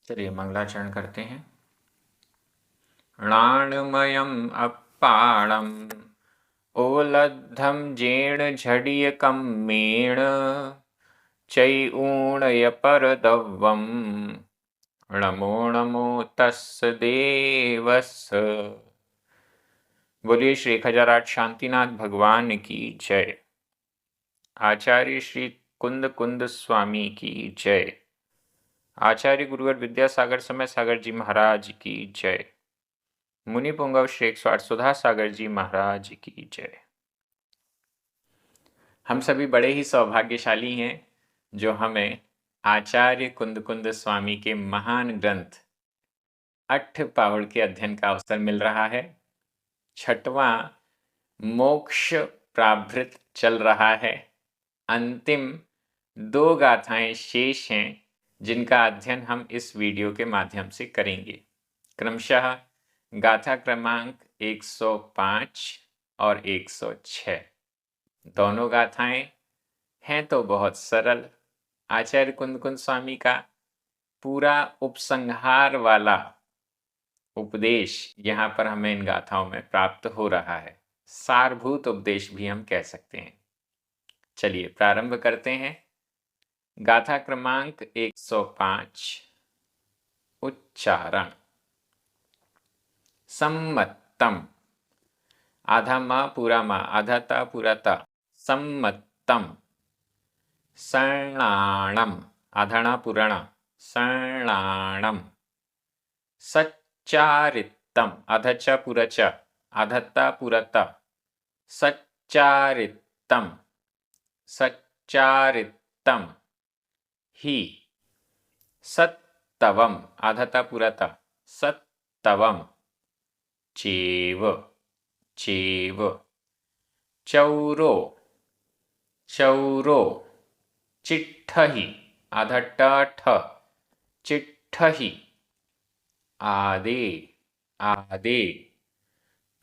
चलिए मंगलाचरण करते हैं। णाणमयम् अप्पाणम् ओलद्धं जेणझडियकं मेण चैऊणयपरदव्वं णमो नमो तस्य देवस्य। बोलिए श्री खजाराट शांतिनाथ भगवान की जय। आचार्य श्री कुंद कुंद स्वामी की जय। आचार्य गुरुवर विद्यासागर समय सागर जी महाराज की जय। मुनि पुंगव श्री 108 सुधा सागर जी महाराज की जय। हम सभी बड़े ही सौभाग्यशाली हैं जो हमें आचार्य कुंद कुंद स्वामी के महान ग्रंथ अट्ठपाहुड़ के अध्ययन का अवसर मिल रहा है। छठवां मोक्ष प्राभृत चल रहा है। अंतिम 2 गाथाएं शेष हैं जिनका अध्ययन हम इस वीडियो के माध्यम से करेंगे। क्रमशः गाथा क्रमांक 105 और 106। दोनों गाथाएं हैं तो बहुत सरल। आचार्य कुंद कुंद स्वामी का पूरा उपसंहार वाला उपदेश यहाँ पर हमें इन गाथाओं में प्राप्त हो रहा है। सारभूत उपदेश भी हम कह सकते हैं। चलिए प्रारंभ करते हैं। गाथा क्रमांक 105। उच्चारण। सम्मत्तम, आधा मा पूरा मा, आधा ता पूरा ता। सम्मत्तम। शरणाणम, आधा णा पूरा णा, शरणाणम। सच्चारित्तम, आधा च पूरा च, आधा ता पूरा ता। सच्चारित्तम, सच्चारित्तम। ही सत्तवम, आधा ता पूरा ता, सत्तवम। चेव, चेव। चौरो, चौरो। चिट्ठहि, आधा ट ठ, चिट्ठहि। आदे, आदे।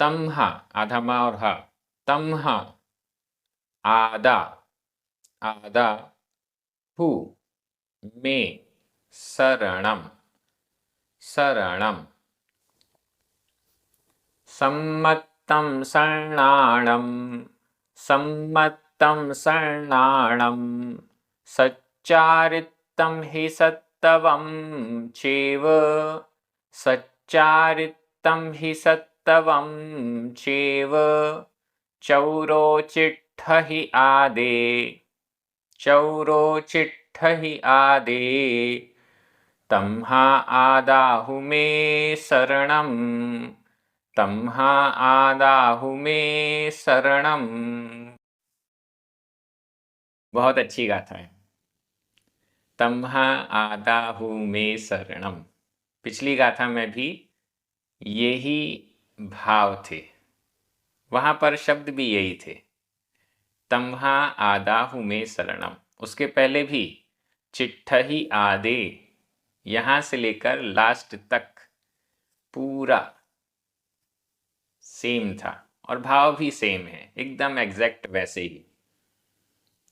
तम्हा, आधा मा और हा, तम्हा। आदा, आदा। हु, मे। शरणम, शरणम। सम्मत्तं शरणाणं, सम्मत्तं शरणाणं। सच्चारित्तं हि सत्तवं चेव, सच्चारित्तं हि सत्तवं चेव। चौरो चिट्ठहि आदे, चौरो चिट्ठहि आदे। तम्हा आदाहु मे शरणं, तम्हा आदाहु मे शरणम। बहुत अच्छी गाथा है। तम्हा आदाहु मे शरणम। पिछली गाथा में भी यही भाव थे, वहां पर शब्द भी यही थे, तम्हा आदाहु मे शरणम। उसके पहले भी चिट्ठही आदे, यहां से लेकर लास्ट तक पूरा सेम था और भाव भी सेम है, एकदम एग्जैक्ट वैसे ही।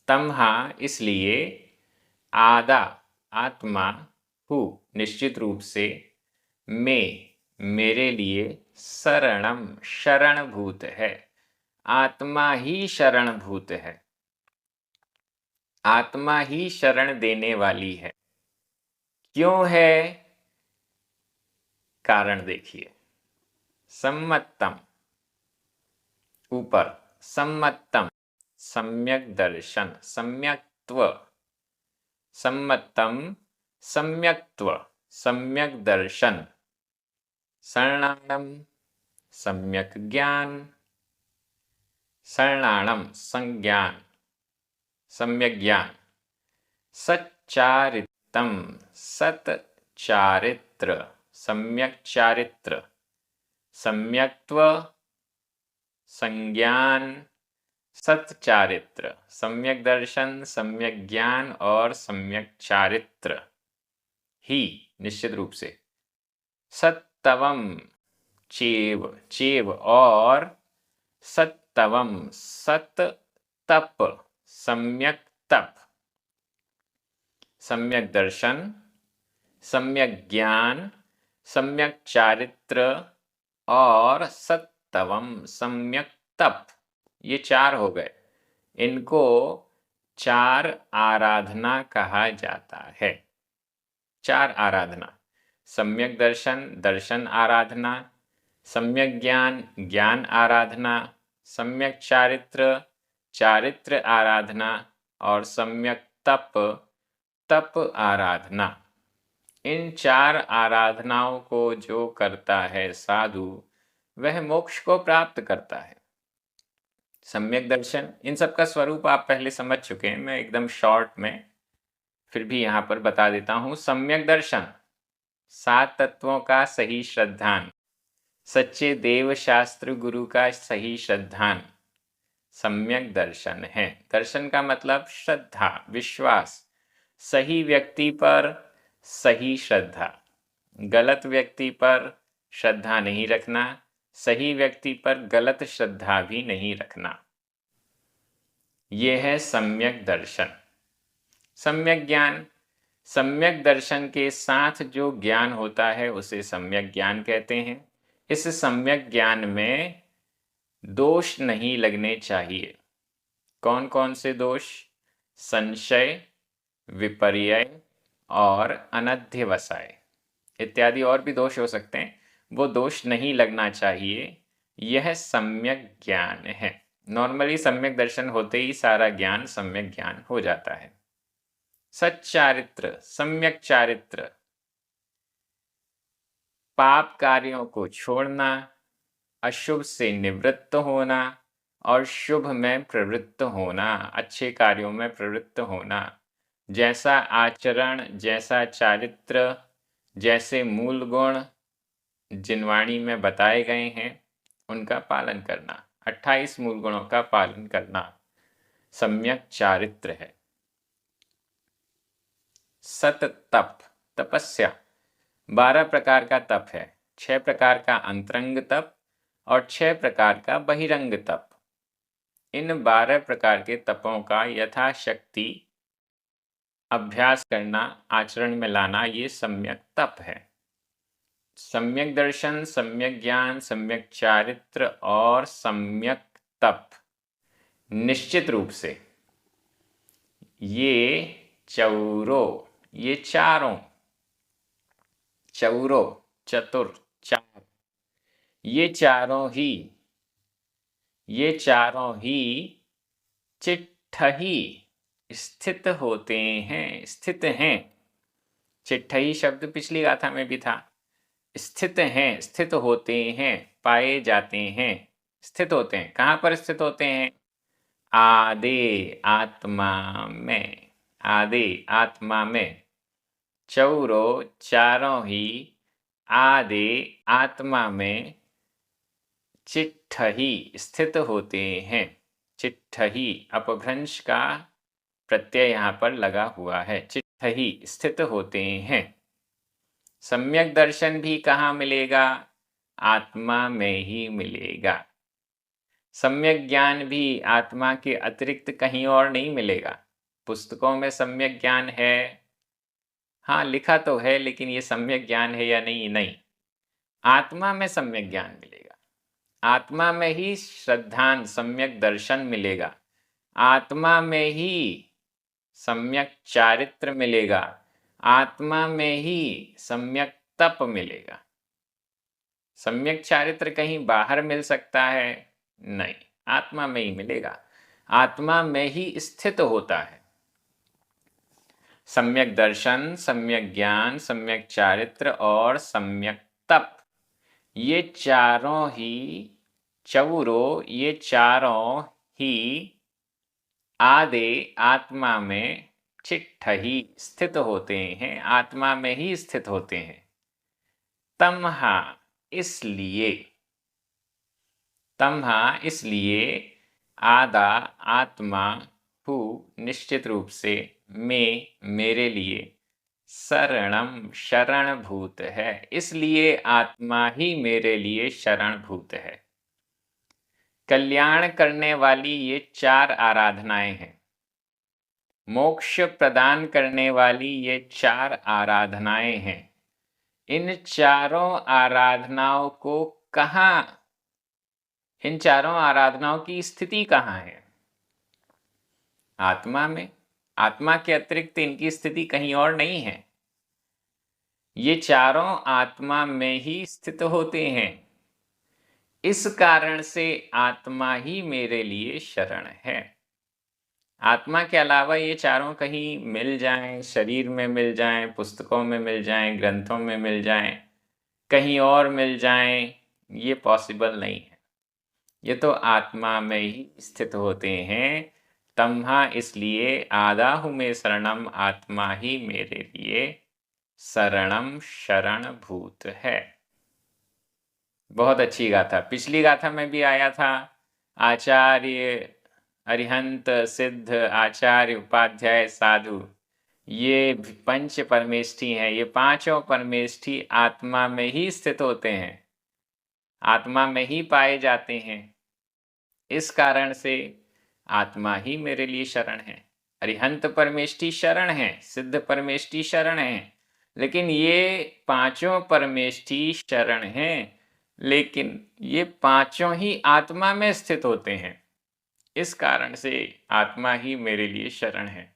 तम्हा इसलिए, आदा आत्मा, हु निश्चित रूप से, में मेरे लिए, शरणम शरणभूत है। आत्मा ही शरणभूत है, आत्मा ही शरण देने वाली है। क्यों है? कारण देखिए। सम्मत्तम, ऊपर सम्मत्तम, सम्यक दर्शन, सम्यक्त्व। सम्मत्तम सम्यक्त्व, सम्यक दर्शन। शरणाणम सम्यक ज्ञान, शरणाणम संज्ञान, सम्यक ज्ञान। सच्चारित्तम, सत चारित्र, सम्यक चारित्र। सम्यक्त्व, संज्ञान, सच्चारित्र, सम्यक दर्शन, सम्यक ज्ञान और सम्यक चारित्र ही निश्चित रूप से। सत्तवम, चेव, चेव और सत्तवम, सत तप, सम्यक तप। सम्यक दर्शन, सम्यक ज्ञान, सम्यक चारित्र और सत्तवम सम्यक तप, ये 4 हो गए। इनको 4 आराधना कहा जाता है। 4 आराधना, सम्यक दर्शन, दर्शन आराधना, सम्यक ज्ञान, ज्ञान आराधना, सम्यक चारित्र, चारित्र आराधना और सम्यक तप, तप आराधना। इन 4 आराधनाओं को जो करता है साधु, वह मोक्ष को प्राप्त करता है। सम्यक दर्शन, इन सब का स्वरूप आप पहले समझ चुके हैं, मैं एकदम शॉर्ट में फिर भी यहाँ पर बता देता हूँ। सम्यक दर्शन 7 तत्वों का सही श्रद्धान, सच्चे देव शास्त्र गुरु का सही श्रद्धान सम्यक दर्शन है। दर्शन का मतलब श्रद्धा, विश्वास, सही व्यक्ति पर सही श्रद्धा, गलत व्यक्ति पर श्रद्धा नहीं रखना, सही व्यक्ति पर गलत श्रद्धा भी नहीं रखना, यह है सम्यक दर्शन। सम्यक ज्ञान, सम्यक दर्शन के साथ जो ज्ञान होता है उसे सम्यक ज्ञान कहते हैं। इस सम्यक ज्ञान में दोष नहीं लगने चाहिए। कौन कौन से दोष? संशय, विपर्यय और अनध्यवसाय इत्यादि और भी दोष हो सकते हैं, वो दोष नहीं लगना चाहिए। यह सम्यक ज्ञान है। नॉर्मली सम्यक दर्शन होते ही सारा ज्ञान सम्यक ज्ञान हो जाता है। सच्चारित्र, सम्यक चारित्र, पाप कार्यों को छोड़ना, अशुभ से निवृत्त होना और शुभ में प्रवृत्त होना, अच्छे कार्यों में प्रवृत्त होना। जैसा आचरण, जैसा चारित्र, जैसे मूल गुण जिनवाणी में बताए गए हैं उनका पालन करना, 28 मूल गुणों का पालन करना सम्यक चारित्र है। सत तप, तपस्या 12 प्रकार का तप है। 6 प्रकार का अंतरंग तप और 6 प्रकार का बहिरंग तप। इन 12 प्रकार के तपों का यथाशक्ति अभ्यास करना, आचरण में लाना, ये सम्यक तप है। सम्यक दर्शन, सम्यक ज्ञान, सम्यक चारित्र और सम्यक तप निश्चित रूप से ये ये चारों, चौरो, चतुर, चार, ये चारों ही चिट्ठही स्थित होते हैं, स्थित हैं। चिट्ठही शब्द पिछली गाथा में भी था। स्थित हैं, स्थित होते हैं, पाए जाते हैं, स्थित होते हैं। कहाँ पर स्थित होते हैं? आदे आत्मा में, आदे आत्मा में। चौरो, चारों ही आदे आत्मा में चिट्ठही स्थित होते हैं। चिट्ठही अपभ्रंश का प्रत्यय यहाँ पर लगा हुआ है। चिट्ठही स्थित होते हैं। सम्यक दर्शन भी कहाँ मिलेगा? आत्मा में ही मिलेगा। सम्यक ज्ञान भी आत्मा के अतिरिक्त कहीं और नहीं मिलेगा। पुस्तकों में सम्यक ज्ञान है, हाँ लिखा तो है, लेकिन ये सम्यक ज्ञान है या नहीं? नहीं, आत्मा में सम्यक ज्ञान मिलेगा। आत्मा में ही श्रद्धान सम्यक दर्शन मिलेगा। आत्मा में ही सम्यक चारित्र मिलेगा। आत्मा में ही सम्यक तप मिलेगा। सम्यक चारित्र कहीं बाहर मिल सकता है? नहीं, आत्मा में ही मिलेगा। आत्मा में ही स्थित होता है। सम्यक दर्शन, सम्यक ज्ञान, सम्यक चारित्र और सम्यक तप, ये चारों ही चौरो, ये चारों ही आदे आत्मा में चिट्ठही स्थित होते हैं, आत्मा में ही स्थित होते हैं। तमहा इसलिए आदा आत्मा हु निश्चित रूप से में मेरे लिए शरणम शरणभूत है। इसलिए आत्मा ही मेरे लिए शरणभूत है। कल्याण करने वाली ये 4 आराधनाएं हैं। मोक्ष प्रदान करने वाली ये 4 आराधनाएं हैं। इन चारों आराधनाओं को इन चारों आराधनाओं की स्थिति कहाँ है? आत्मा में। आत्मा के अतिरिक्त इनकी स्थिति कहीं और नहीं है। ये चारों आत्मा में ही स्थित होते हैं। इस कारण से आत्मा ही मेरे लिए शरण है। आत्मा के अलावा ये चारों कहीं मिल जाएं, शरीर में मिल जाएं, पुस्तकों में मिल जाएं, ग्रंथों में मिल जाएं, कहीं और मिल जाएं, ये पॉसिबल नहीं है। ये तो आत्मा में ही स्थित होते हैं। तम्हा इसलिए आदाहु में शरणम, आत्मा ही मेरे लिए शरणम शरण भूत है। बहुत अच्छी गाथा। पिछली गाथा में भी आया था, आचार्य अरिहंत सिद्ध आचार्य उपाध्याय साधु, ये पंच परमेष्ठी हैं। ये पांचों परमेष्ठी आत्मा में ही स्थित होते हैं, आत्मा में ही पाए जाते हैं। इस कारण से आत्मा ही मेरे लिए शरण है। अरिहंत परमेष्ठी शरण है, सिद्ध परमेष्ठी शरण है, लेकिन ये पांचों परमेष्ठी शरण हैं, लेकिन ये पांचों ही आत्मा में स्थित होते हैं। इस कारण से आत्मा ही मेरे लिए शरण है।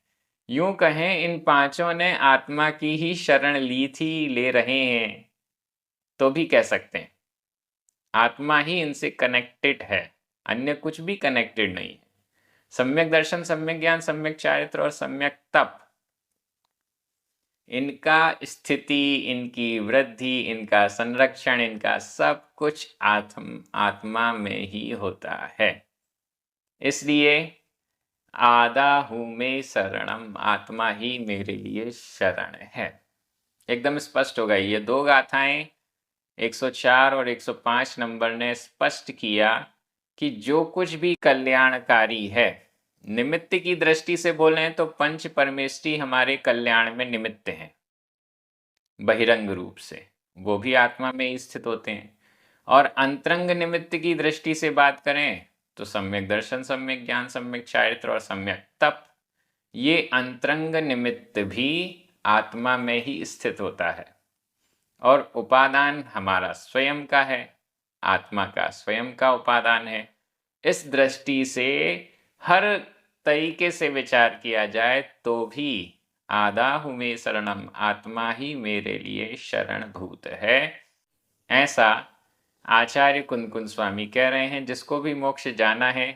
यूं कहें, इन पांचों ने आत्मा की ही शरण ली थी, ले रहे हैं, तो भी कह सकते हैं। आत्मा ही इनसे कनेक्टेड है, अन्य कुछ भी कनेक्टेड नहीं है। सम्यक दर्शन, सम्यक ज्ञान, सम्यक चारित्र और सम्यक तप, इनका स्थिति, इनकी वृद्धि, इनका संरक्षण, इनका सब कुछ आत्मा में ही होता है। इसलिए आदाहु में शरणम, आत्मा ही मेरे लिए शरण है। एकदम स्पष्ट हो गई। ये दो गाथाएं 104 और 105 नंबर ने स्पष्ट किया कि जो कुछ भी कल्याणकारी है, निमित्त की दृष्टि से बोलें तो पंच परमेष्ठी हमारे कल्याण में निमित्त हैं। बहिरंग रूप से वो भी आत्मा में ही स्थित होते हैं। और अंतरंग निमित्त की दृष्टि से बात करें तो सम्यक दर्शन, सम्यक ज्ञान, सम्यक चारित्र और सम्यक तप, ये अंतरंग निमित्त भी आत्मा में ही स्थित होता है। और उपादान हमारा स्वयं का है, आत्मा का स्वयं का उपादान है। इस दृष्टि से हर तरीके से विचार किया जाए तो भी आदाहु में शरणम, आत्मा ही मेरे लिए शरणभूत है। ऐसा आचार्य कुंदकुंद स्वामी कह रहे हैं। जिसको भी मोक्ष जाना है,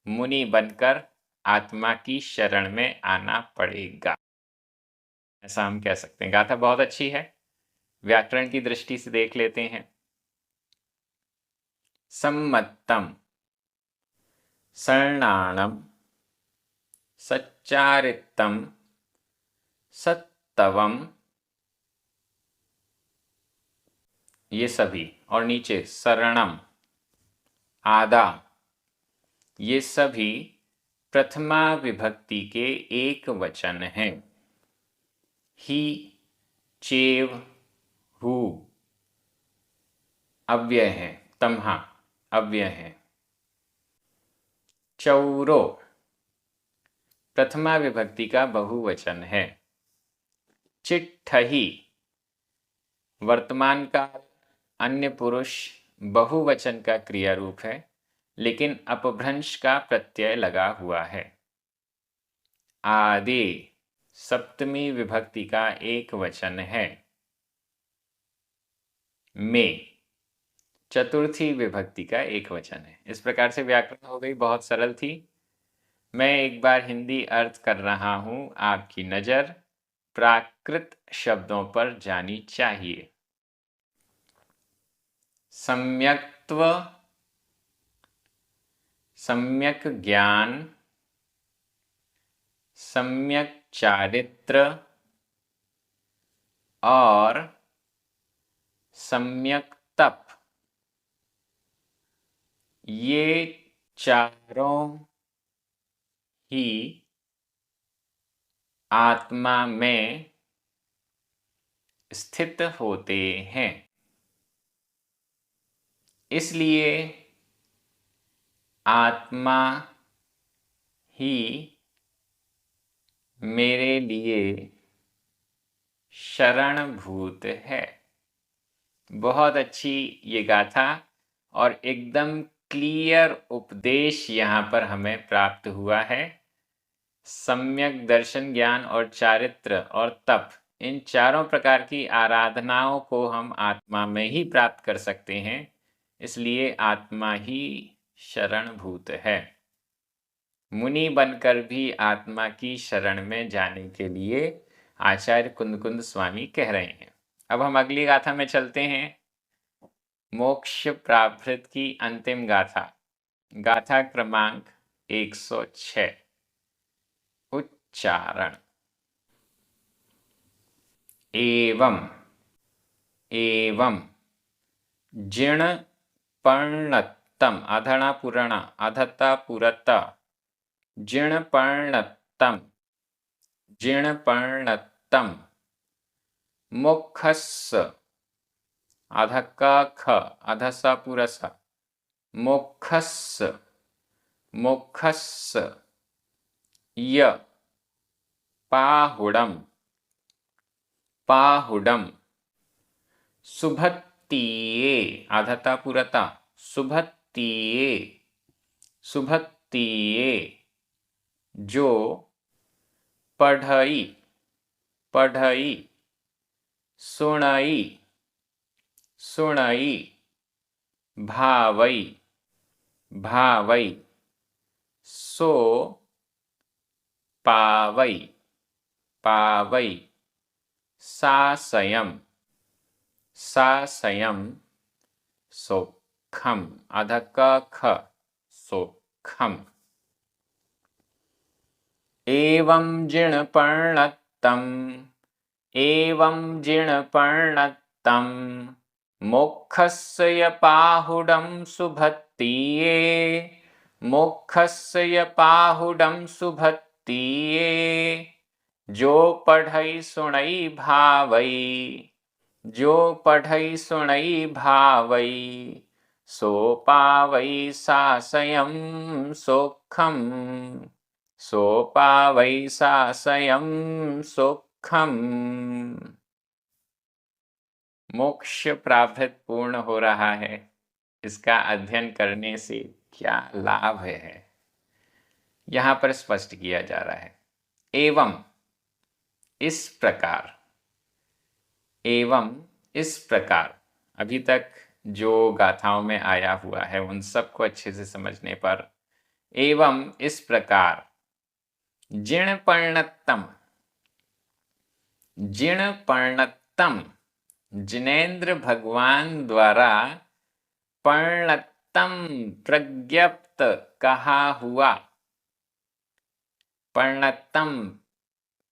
मुनि बनकर आत्मा की शरण में आना पड़ेगा, ऐसा हम कह सकते हैं। गाथा बहुत अच्छी है। व्याकरण की दृष्टि से देख लेते हैं। सम्मत्तम, शरणाणम, सच्चारित्तम, सत्तवम, ये सभी, और नीचे शरणम, आदा, ये सभी प्रथमा विभक्ति के एक वचन हैं। ही, चेव, हु अव्यय है, तम्हा अव्यय है। चौरो प्रथमा विभक्ति का बहुवचन है। चिट्ठही वर्तमान काल अन्य पुरुष बहुवचन का क्रिया रूप है, लेकिन अपभ्रंश का प्रत्यय लगा हुआ है। आदि सप्तमी विभक्ति का एक वचन है। में चतुर्थी विभक्ति का एक वचन है। इस प्रकार से व्याकरण हो गई, बहुत सरल थी। मैं एक बार हिंदी अर्थ कर रहा हूं, आपकी नजर प्राकृत शब्दों पर जानी चाहिए। सम्यक्त्व, सम्यक ज्ञान, सम्यक चारित्र और सम्यक तप, ये चारों ही आत्मा में स्थित होते हैं। इसलिए आत्मा ही मेरे लिए शरणभूत है। बहुत अच्छी ये गाथा और एकदम क्लियर उपदेश यहाँ पर हमें प्राप्त हुआ है। सम्यक दर्शन, ज्ञान और चारित्र और तप, इन चारों प्रकार की आराधनाओं को हम आत्मा में ही प्राप्त कर सकते हैं, इसलिए आत्मा ही शरणभूत है। मुनि बनकर भी आत्मा की शरण में जाने के लिए आचार्य कुंद स्वामी कह रहे हैं। अब हम अगली गाथा में चलते हैं। मोक्ष प्राप्त की अंतिम गाथा, गाथा क्रमांक 106। उच्चारण। एवं एवं जिण पर्णत्तम, अधना पुरणा, अधता पुरता, जिण पर्णत्तम, जिण पर्णत्तम, मुखस्स, अधका ख, अधसा पुरसा, मुखस्स, मुखस्स, य पाहुडम, पाहुडम, सुभत्तीये, अधता पुरता, सुभत्तीये, सुभत्तीये, जो पढ़ई, पढ़ई, सुणई, सुणई, भावई, भावई, सो पावई, पावई, सासयम, सासयम, सोखम, अधक ख, सोखम। एवं जिण पर्णत्तम, एवं जिण पर्णत्तम, मोक्षस्य पाहुडं सुभत्तीये, मोक्षस्य पाहुडं सुभत्तीये, जो पढ़ई सुनई भावई, जो पढ़ई सुनई भावई, सो पावई सासयं सोखम, सो पावई सासयं सोखम। मोक्ष प्राप्त पूर्ण हो रहा है, इसका अध्ययन करने से क्या लाभ है, यहाँ पर स्पष्ट किया जा रहा है। एवं इस प्रकार, एवं इस प्रकार, अभी तक जो गाथाओं में आया हुआ है उन सबको अच्छे से समझने पर, एवं इस प्रकार, जिण पर्णत्तम, जिण पर्णत्तम, जिनेन्द्र भगवान द्वारा पर्णत्तम, प्रज्ञप्त कहा हुआ, पर्णत्तम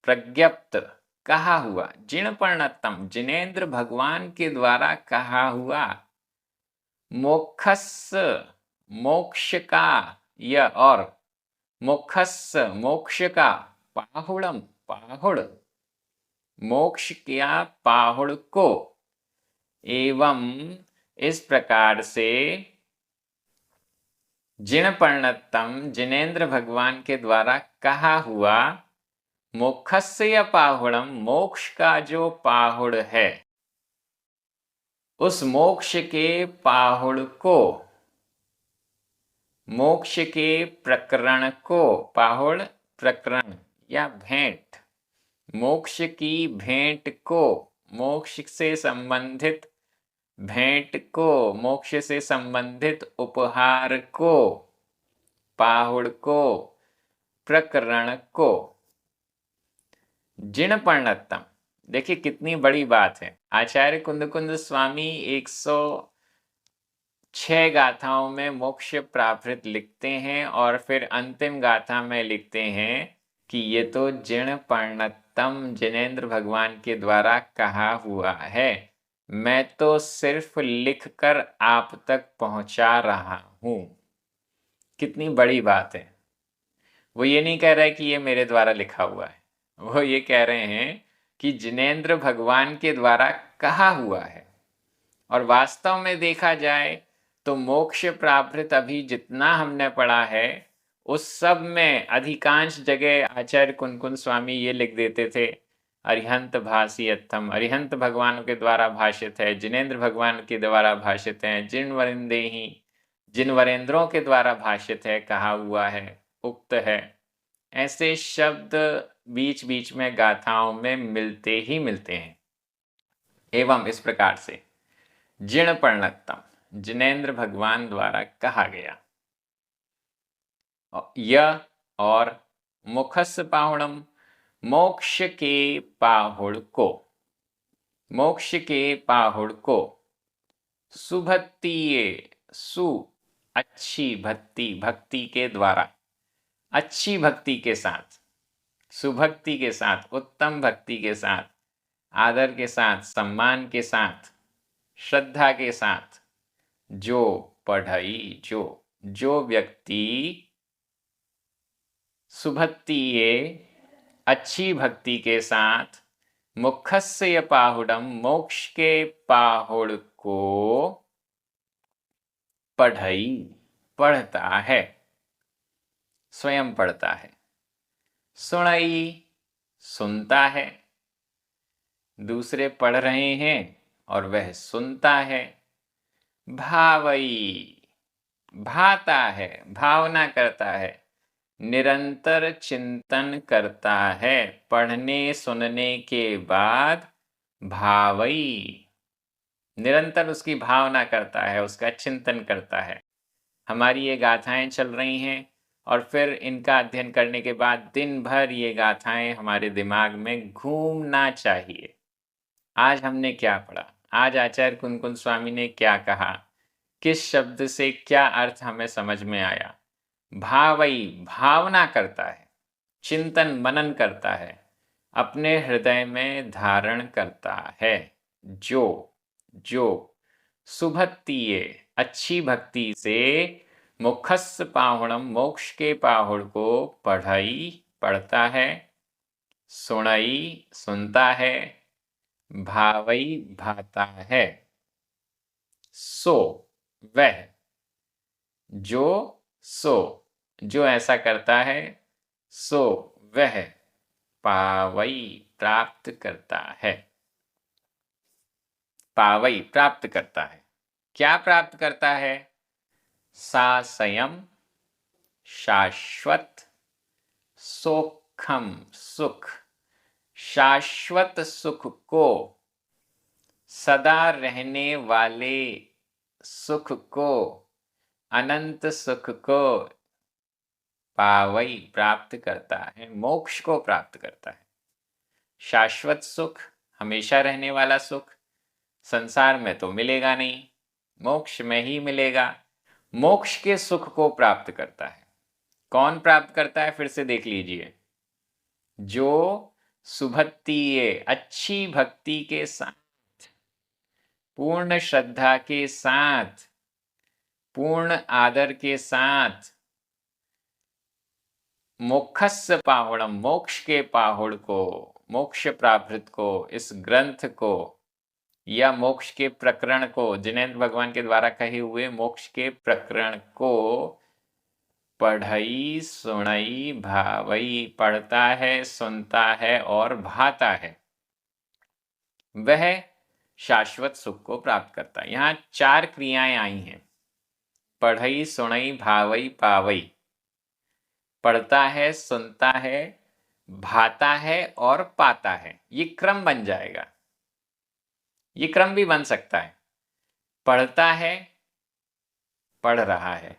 प्रज्ञप्त कहा हुआ, जिण पर्णत्तम, जिनेन्द्र भगवान के द्वारा कहा हुआ, मोक्षस्स, मोक्ष का, यह और मोक्षस्स, मोक्ष का, पाहुड़म, पाहुड़, मोक्ष किया पाहुड़ को, एवं इस प्रकार से, जिण पर्णत्तम, जिनेन्द्र भगवान के द्वारा कहा हुआ, मोक्षस्य पाहुड़म, मोक्ष का जो पाहुड़ है, उस मोक्ष के पाहुड़ को, मोक्ष के प्रकरण को, पाहुड़ प्रकरण या भेंट, मोक्ष की भेंट को, मोक्ष से संबंधित भेंट को, मोक्ष से संबंधित उपहार को, पाहुड़ को, प्रकरण को, जिण पर्णत्तम। देखिए कितनी बड़ी बात है। आचार्य कुंद स्वामी 106 गाथाओं में मोक्ष प्राप्त लिखते हैं और फिर अंतिम गाथा में लिखते हैं कि ये तो जिण पर्णत्तम, जिनेन्द्र भगवान के द्वारा कहा हुआ है, मैं तो सिर्फ लिखकर आप तक पहुंचा रहा हूं। कितनी बड़ी बात है। वो ये नहीं कह रहा है कि ये मेरे द्वारा लिखा हुआ है, वो ये कह रहे हैं कि जिनेन्द्र भगवान के द्वारा कहा हुआ है। और वास्तव में देखा जाए तो मोक्ष प्राप्त अभी जितना हमने पढ़ा है उस सब में अधिकांश जगह आचार्य कुनकुन स्वामी ये लिख देते थे, अरिहंत भाषियत्थम, अरिहंत भगवान के द्वारा भाषित है, जिनेन्द्र भगवान के द्वारा भाषित है, जिन वरेंद्रों के द्वारा भाषित है, कहा हुआ है, उक्त है। ऐसे शब्द बीच बीच में गाथाओं में मिलते ही मिलते हैं। एवं इस प्रकार से जिण पर्णत्तम, जिनेन्द्र भगवान द्वारा कहा गया। यह और मुखस्य पाहुणम, मोक्ष के पाहुड़ को, मोक्ष के पाहुड़ को, सुभत्तीये, सु अच्छी भक्ति, भक्ति के द्वारा, अच्छी भक्ति के साथ, सुभक्ति के साथ, उत्तम भक्ति के साथ, आदर के साथ, सम्मान के साथ, श्रद्धा के साथ, जो पढ़ई, जो व्यक्ति सुभक्तिये, अच्छी भक्ति के साथ, मुखस्य पाहुडम, मोक्ष के पाहुड़ को पढ़ई, पढ़ता है, स्वयं पढ़ता है, सुनई, सुनता है, दूसरे पढ़ रहे हैं और वह सुनता है, भावई, भाता है, भावना करता है, निरंतर चिंतन करता है, पढ़ने सुनने के बाद भावई, निरंतर उसकी भावना करता है, उसका चिंतन करता है। हमारी ये गाथाएं चल रही हैं और फिर इनका अध्ययन करने के बाद दिन भर ये गाथाएं हमारे दिमाग में घूमना चाहिए। आज हमने क्या पढ़ा, आज आचार्य कुनकुन स्वामी ने क्या कहा, किस शब्द से क्या अर्थ हमें समझ में आया। भावई, भावना करता है, चिंतन मनन करता है, अपने हृदय में धारण करता है, जो सुभक्तिये, अच्छी भक्ति से, मुखस्य पाहुणम, मोक्ष के पाहुड़ को पढ़ई, पढ़ता है, सुनई, सुनता है, भावई, भाता है, सो, वह, जो ऐसा करता है, सो वह पावई, प्राप्त करता है, पावई, प्राप्त करता है। क्या प्राप्त करता है? सासयम, शाश्वत, सोखम, सुख, शाश्वत सुख को, सदा रहने वाले सुख को, अनंत सुख को पावई, प्राप्त करता है, मोक्ष को प्राप्त करता है। शाश्वत सुख, हमेशा रहने वाला सुख, संसार में तो मिलेगा नहीं, मोक्ष में ही मिलेगा। मोक्ष के सुख को प्राप्त करता है। कौन प्राप्त करता है? फिर से देख लीजिए, जो सुभक्तिये, अच्छी भक्ति के साथ, पूर्ण श्रद्धा के साथ, पूर्ण आदर के साथ, मोक्षस्य पाहुणम, मोक्ष के पाहुड़ को, मोक्ष प्राप्त को, इस ग्रंथ को या मोक्ष के प्रकरण को, जिनेन्द्र भगवान के द्वारा कहे हुए मोक्ष के प्रकरण को पढ़ई, सुनई, भावई, पढ़ता है, सुनता है और भाता है, वह शाश्वत सुख को प्राप्त करता है। यहाँ 4 क्रियाएं आई हैं, पढ़ई, सुनई, भावई, पावई। पढ़ता है, सुनता है, भाता है और पाता है। ये क्रम बन जाएगा, ये क्रम भी बन सकता है। पढ़ता है, पढ़ रहा है,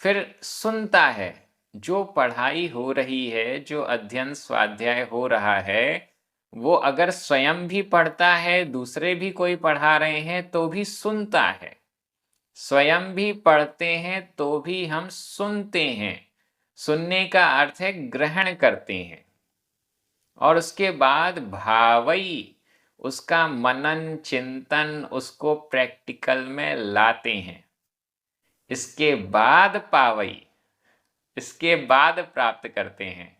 फिर सुनता है, जो पढ़ाई हो रही है, जो अध्ययन स्वाध्याय हो रहा है, वो अगर स्वयं भी पढ़ता है, दूसरे भी कोई पढ़ा रहे हैं तो भी सुनता है। स्वयं भी पढ़ते हैं तो भी हम सुनते हैं। सुनने का अर्थ है ग्रहण करते हैं। और उसके बाद भावई, उसका मनन चिंतन, उसको प्रैक्टिकल में लाते हैं। इसके बाद पावई, इसके बाद प्राप्त करते हैं।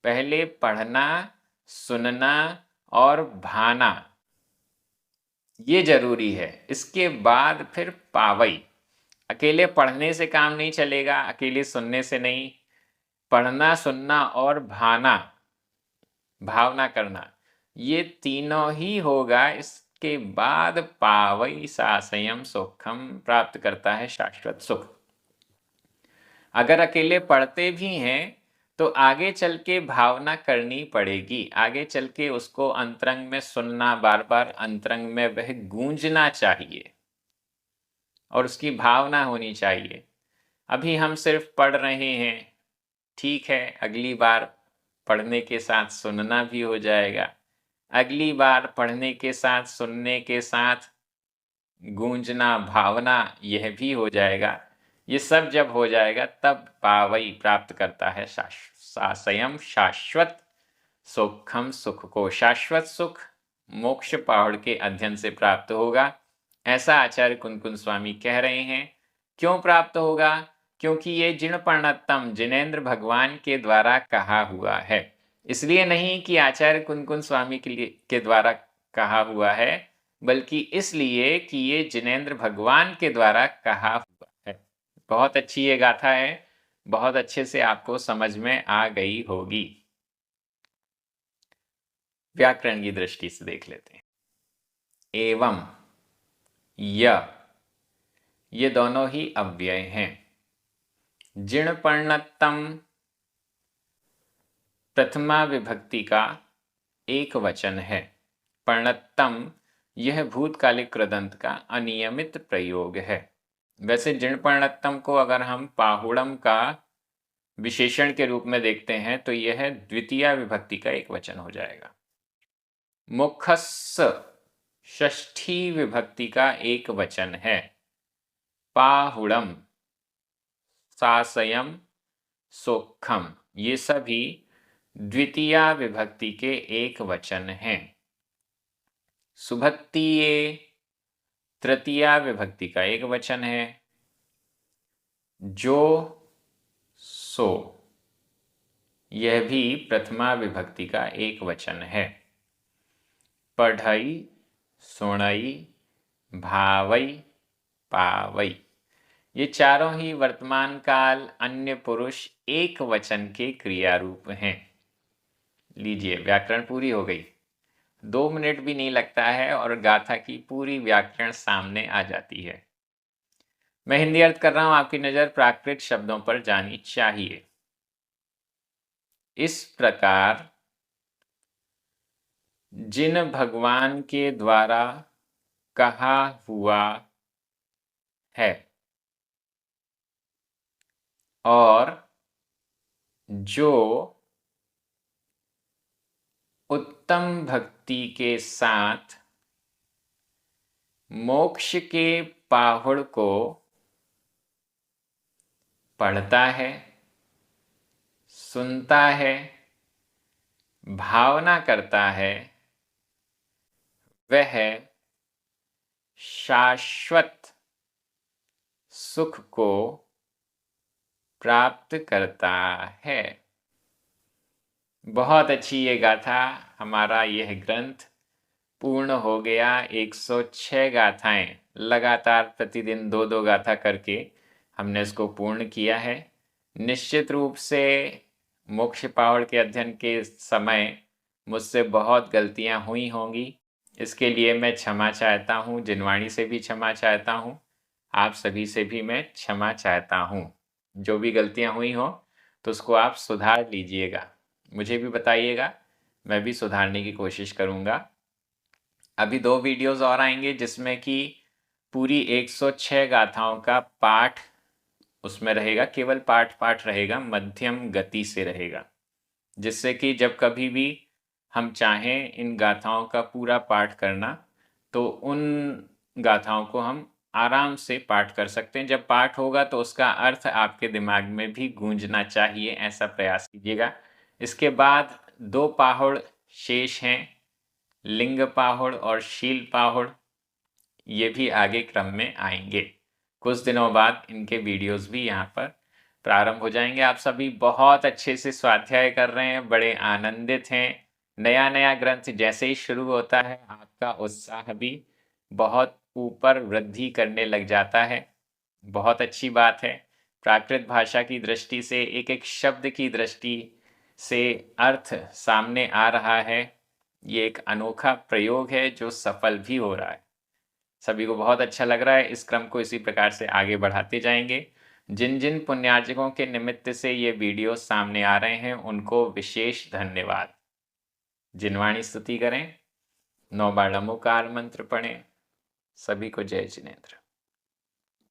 पहले पढ़ना, सुनना और भाना, ये जरूरी है। इसके बाद फिर पावई। अकेले पढ़ने से काम नहीं चलेगा, अकेले सुनने से नहीं, पढ़ना, सुनना और भावना करना, ये तीनों ही होगा। इसके बाद पावई सासयम सुखम प्राप्त करता है शाश्वत सुख। अगर अकेले पढ़ते भी हैं तो आगे चल के भावना करनी पड़ेगी, आगे चल के उसको अंतरंग में सुनना, बार बार अंतरंग में वह गूंजना चाहिए और उसकी भावना होनी चाहिए। अभी हम सिर्फ पढ़ रहे हैं, ठीक है, अगली बार पढ़ने के साथ सुनना भी हो जाएगा, अगली बार पढ़ने के साथ सुनने के साथ गूंजना, भावना, यह भी हो जाएगा। ये सब जब हो जाएगा तब पावई प्राप्त करता है सासयम शाश्वत सुखम, सुख को, शाश्वत सुख मोक्ष पहाड़ के अध्ययन से प्राप्त होगा, ऐसा आचार्य कुंदकुंद स्वामी कह रहे हैं। क्यों प्राप्त होगा? क्योंकि ये जिणपर्णत्तम, जिनेंद्र भगवान के द्वारा कहा हुआ है। इसलिए नहीं कि आचार्य कुंदकुंद स्वामी के द्वारा कहा हुआ है, बल्कि इसलिए कि ये जिनेंद्र भगवान के द्वारा कहा हुआ है। बहुत अच्छी ये गाथा है, बहुत अच्छे से आपको समझ में आ गई होगी। व्याकरण की दृष्टि से देख लेते हैं। एवं, ये दोनों ही अव्यय हैं। जिणपर्णत्तम प्रथमा विभक्ति का एक वचन है। पर्णत्तम यह भूतकालिक कृदंत का अनियमित प्रयोग है। वैसे जिणपर्णत्तम को अगर हम पाहुड़म का विशेषण के रूप में देखते हैं तो यह द्वितीय विभक्ति का एक वचन हो जाएगा। मुखस्स षष्ठी विभक्ति का एक वचन है। पाहुड़म, सासयम, सोखम, ये सभी द्वितीय विभक्ति के एक वचन हैं। सुभत्तीये तृतीय विभक्ति का एक वचन है। जो, सो, यह भी प्रथमा विभक्ति का एक वचन है। पढ़ई, सुणई, भावई, पावई, ये चारों ही वर्तमान काल अन्य पुरुष एक वचन के क्रिया रूप हैं। लीजिए, व्याकरण पूरी हो गई। 2 मिनट भी नहीं लगता है और गाथा की पूरी व्याकरण सामने आ जाती है। मैं हिंदी अर्थ कर रहा हूं, आपकी नजर प्राकृत शब्दों पर जानी चाहिए। इस प्रकार जिन भगवान के द्वारा कहा हुआ है और जो उत्तम भक्ति के साथ मोक्ष के पाहुड़ को पढ़ता है, सुनता है, भावना करता है, वह शाश्वत सुख को प्राप्त करता है। बहुत अच्छी ये गाथा। हमारा यह ग्रंथ पूर्ण हो गया। 106 गाथाएं लगातार प्रतिदिन 2-2 गाथा करके हमने इसको पूर्ण किया है। निश्चित रूप से मोक्ष पहाड़ के अध्ययन के समय मुझसे बहुत गलतियां हुई होंगी, इसके लिए मैं क्षमा चाहता हूं। जिनवाणी से भी क्षमा चाहता हूं, आप सभी से भी मैं क्षमा चाहता हूं। जो भी गलतियां हुई हो तो उसको आप सुधार लीजिएगा, मुझे भी बताइएगा, मैं भी सुधारने की कोशिश करूंगा। अभी 2 वीडियोस और आएंगे जिसमें कि पूरी 106 गाथाओं का पाठ उसमें रहेगा। केवल पाठ रहेगा, मध्यम गति से रहेगा, जिससे कि जब कभी भी हम चाहें इन गाथाओं का पूरा पाठ करना तो उन गाथाओं को हम आराम से पाठ कर सकते हैं। जब पाठ होगा तो उसका अर्थ आपके दिमाग में भी गूंजना चाहिए, ऐसा प्रयास कीजिएगा। इसके बाद 2 पाहुड़ शेष हैं, लिंग पाहुड़ और शील पाहुड़। ये भी आगे क्रम में आएंगे। कुछ दिनों बाद इनके वीडियोस भी यहाँ पर प्रारंभ हो जाएंगे। आप सभी बहुत अच्छे से स्वाध्याय कर रहे हैं, बड़े आनंदित हैं। नया ग्रंथ जैसे ही शुरू होता है आपका उत्साह भी बहुत ऊपर वृद्धि करने लग जाता है। बहुत अच्छी बात है। प्राकृत भाषा की दृष्टि से एक-एक शब्द की दृष्टि से अर्थ सामने आ रहा है। ये एक अनोखा प्रयोग है जो सफल भी हो रहा है। सभी को बहुत अच्छा लग रहा है। इस क्रम को इसी प्रकार से आगे बढ़ाते जाएँगे। जिन-जिन पुण्यार्जकों के निमित्त से ये वीडियो सामने आ रहे हैं, उनको विशेष धन्यवाद। जिनवाणी स्तुति करें, 9 बार नमोकार मंत्र पढ़ें। सभी को जय जिनेंद्र।